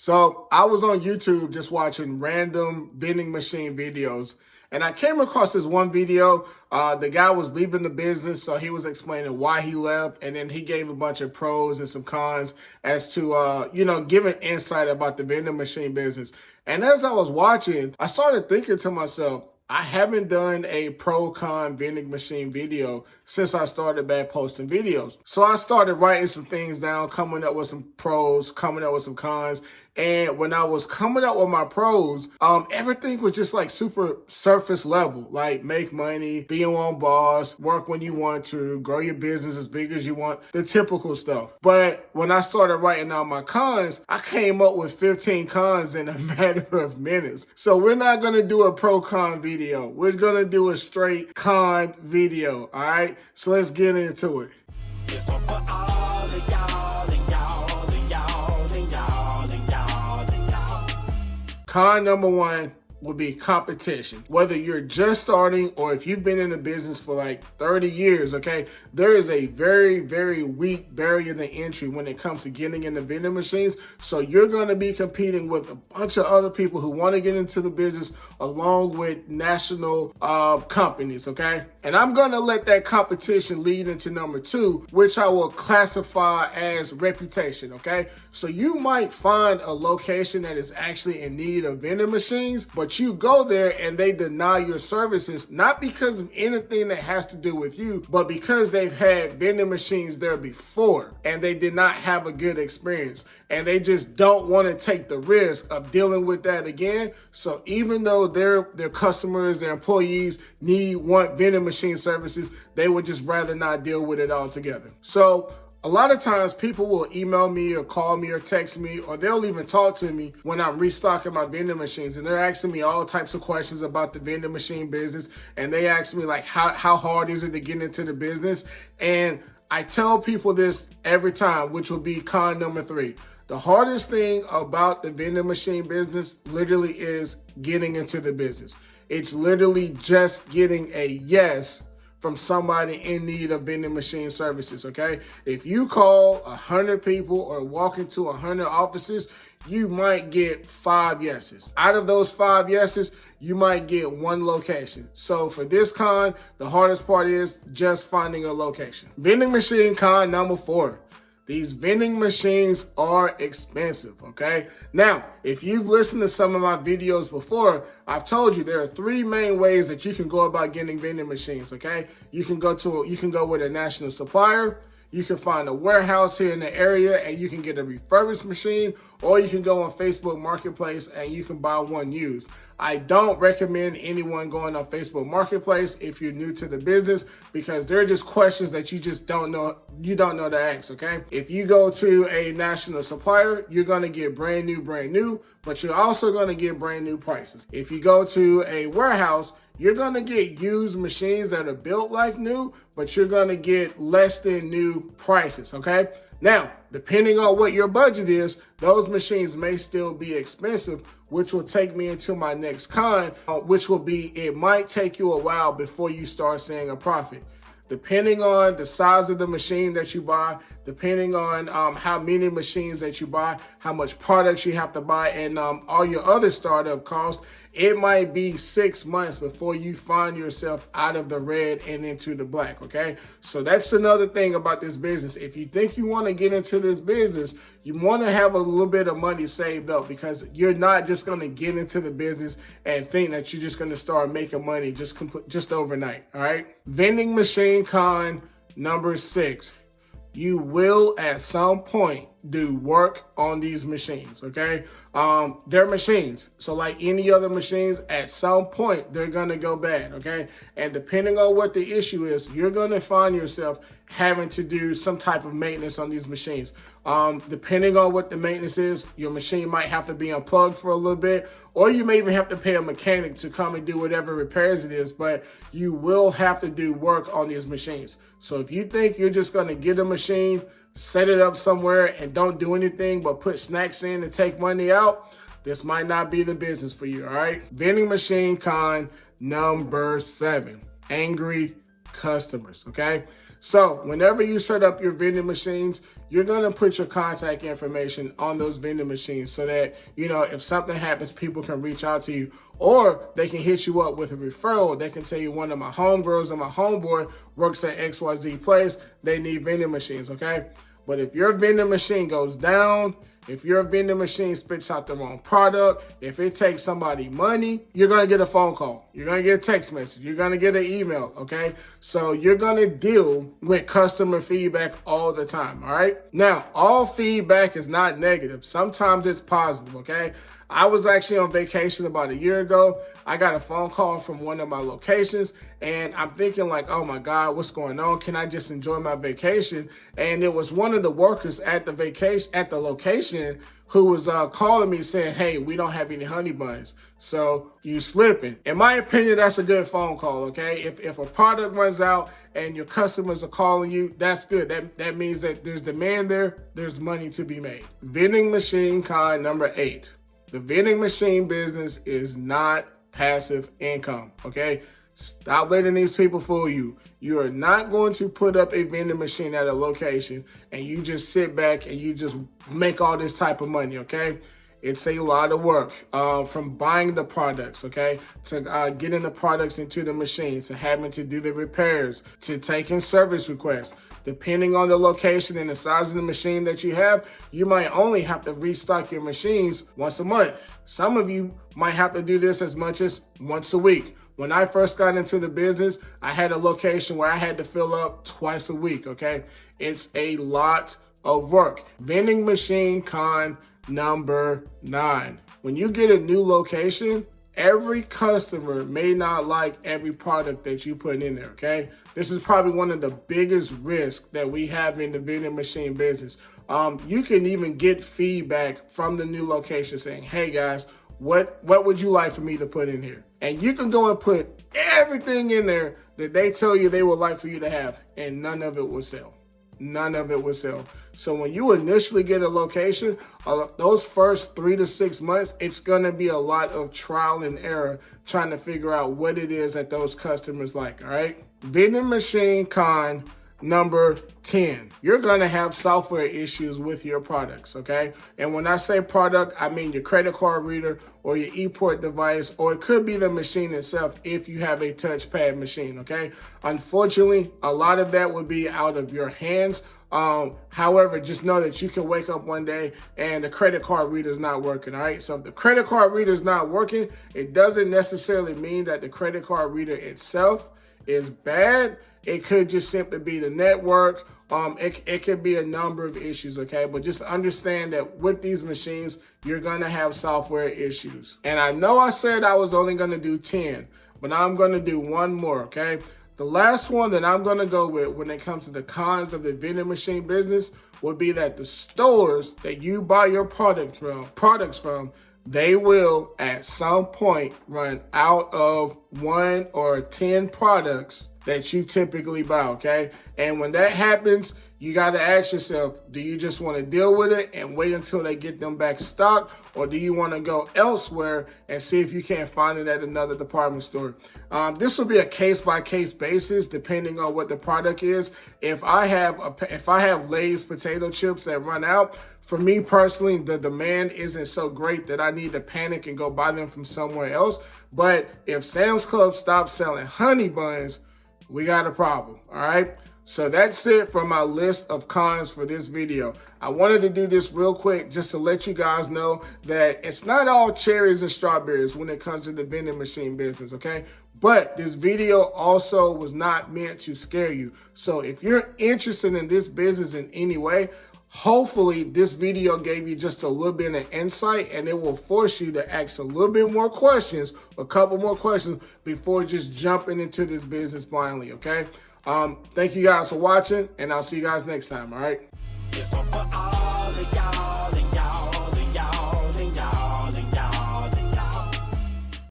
So I was on YouTube just watching random vending machine videos, and I came across this one video. The guy was leaving the business, so he was explaining why he left, and then he gave a bunch of pros and some cons as to, giving insight about the vending machine business. And as I was watching, I started thinking to myself, I haven't done a pro-con vending machine video since I started back posting videos. So I started writing some things down, coming up with some pros, coming up with some cons. And when I was coming up with my pros, everything was just like super surface level, like make money, be your own boss, work when you want to, grow your business as big as you want, the typical stuff. But when I started writing out my cons, I came up with 15 cons in a matter of minutes. So we're not going to do a pro-con video. We're going to do a straight con video. All right. So let's get into it. Con number one would be competition. Whether you're just starting or if you've been in the business for like 30 years, okay, there is a very, very weak barrier to entry when it comes to getting into vending machines. So you're going to be competing with a bunch of other people who want to get into the business along with national companies, okay? And I'm going to let that competition lead into number two, which I will classify as reputation, okay? So you might find a location that is actually in need of vending machines, but you go there and they deny your services, not because of anything that has to do with you, but because they've had vending machines there before and they did not have a good experience. And they just don't want to take the risk of dealing with that again. So even though their customers, their employees want vending machine services, they would just rather not deal with it altogether. So a lot of times people will email me or call me or text me, or they'll even talk to me when I'm restocking my vending machines, and they're asking me all types of questions about the vending machine business. And they ask me like, how hard is it to get into the business? And I tell people this every time, which will be con number three. The hardest thing about the vending machine business literally is getting into the business. It's literally just getting a yes from somebody in need of vending machine services, okay? If you call 100 people or walk into 100 offices, you might get 5 yeses. Out of those 5 yeses, you might get one location. So for this con, the hardest part is just finding a location. Vending machine con number 4. These vending machines are expensive, okay? Now, if you've listened to some of my videos before, I've told you there are 3 main ways that you can go about getting vending machines, okay? You can go with a national supplier, you can find a warehouse here in the area and you can get a refurbished machine, or you can go on Facebook Marketplace and you can buy one used. I don't recommend anyone going on Facebook Marketplace if you're new to the business, because there are just questions that you just don't know to ask, okay? If you go to a national supplier, you're going to get brand new, but you're also going to get brand new prices. If you go to a warehouse, you're going to get used machines that are built like new, but you're going to get less than new prices, okay? Now, depending on what your budget is, those machines may still be expensive, which will take me into my next con, which will be it might take you a while before you start seeing a profit. Depending on the size of the machine that you buy, depending on how many machines that you buy, how much products you have to buy, and all your other startup costs, it might be 6 months before you find yourself out of the red and into the black, okay? So that's another thing about this business. If you think you want to get into this business, you want to have a little bit of money saved up, because you're not just going to get into the business and think that you're just going to start making money just overnight, all right? Vending machine con number 6. You will at some point do work on these machines, okay? They're machines. So like any other machines, at some point, they're going to go bad, okay? And depending on what the issue is, you're going to find yourself having to do some type of maintenance on these machines. Depending on what the maintenance is, your machine might have to be unplugged for a little bit, or you may even have to pay a mechanic to come and do whatever repairs it is, but you will have to do work on these machines. So if you think you're just going to get a machine, set it up somewhere, and don't do anything but put snacks in and take money out, this might not be the business for you, all right? Vending machine con number 7, angry customers, okay? So whenever you set up your vending machines, you're going to put your contact information on those vending machines so that, if something happens, people can reach out to you, or they can hit you up with a referral. They can tell you one of my homegirls or my homeboy works at XYZ place. They need vending machines, okay? But if your vending machine goes down, if your vending machine spits out the wrong product, if it takes somebody money, you're going to get a phone call. You're going to get a text message. You're going to get an email, okay? So you're going to deal with customer feedback all the time, all right? Now, all feedback is not negative. Sometimes it's positive, okay? I was actually on vacation about a year ago. I got a phone call from one of my locations, and I'm thinking like, oh my God, what's going on? Can I just enjoy my vacation? And it was one of the workers at the location who was calling me saying, hey, we don't have any honey buns, so you slipping. In my opinion, that's a good phone call, okay? If a product runs out and your customers are calling you, that's good. That means that there's demand there, there's money to be made. Vending machine con number 8. The vending machine business is not passive income, okay? Stop letting these people fool you. You are not going to put up a vending machine at a location and you just sit back and you just make all this type of money, okay? It's a lot of work, from buying the products, okay, to getting the products into the machine, to having to do the repairs, to taking service requests. Depending on the location and the size of the machine that you have, you might only have to restock your machines once a month. Some of you might have to do this as much as once a week. When I first got into the business, I had a location where I had to fill up twice a week, okay? It's a lot of work. Vending machine con number 9. When you get a new location, every customer may not like every product that you put in there, okay? This is probably one of the biggest risks that we have in the vending machine business. You can even get feedback from the new location saying, hey guys, what would you like for me to put in here? And you can go and put everything in there that they tell you they would like for you to have, and none of it will sell. None of it will sell. So when you initially get a location, those first 3 to 6 months, it's going to be a lot of trial and error trying to figure out what it is that those customers like, all right? Vending machine con number 10. You're going to have software issues with your products, okay? And when I say product, I mean your credit card reader or your e-port device, or it could be the machine itself if you have a touchpad machine, okay? Unfortunately, a lot of that would be out of your hands. However, just know that you can wake up one day and the credit card reader is not working, all right? So if the credit card reader is not working, it doesn't necessarily mean that the credit card reader itself is bad. It could just simply be the network. It could be a number of issues, okay? But just understand that with these machines, you're going to have software issues. And I know I said I was only going to do 10, but I'm going to do one more, okay? The last one that I'm going to go with when it comes to the cons of the vending machine business would be that the stores that you buy your products from, they will at some point run out of 1 or 10 products that you typically buy, okay? And when that happens, you got to ask yourself, do you just want to deal with it and wait until they get them back stocked, or do you want to go elsewhere and see if you can't find it at another department store? This will be a case-by-case basis depending on what the product is. If I have Lay's potato chips that run out, for me personally, the demand isn't so great that I need to panic and go buy them from somewhere else. But if Sam's Club stops selling honey buns, we got a problem, all right? So that's it for my list of cons for this video. I wanted to do this real quick just to let you guys know that it's not all cherries and strawberries when it comes to the vending machine business, okay? But this video also was not meant to scare you. So if you're interested in this business in any way, hopefully this video gave you just a little bit of insight, and it will force you to ask a little bit more questions, a couple more questions before just jumping into this business blindly, okay? Thank you guys for watching, and I'll see you guys next time, all right?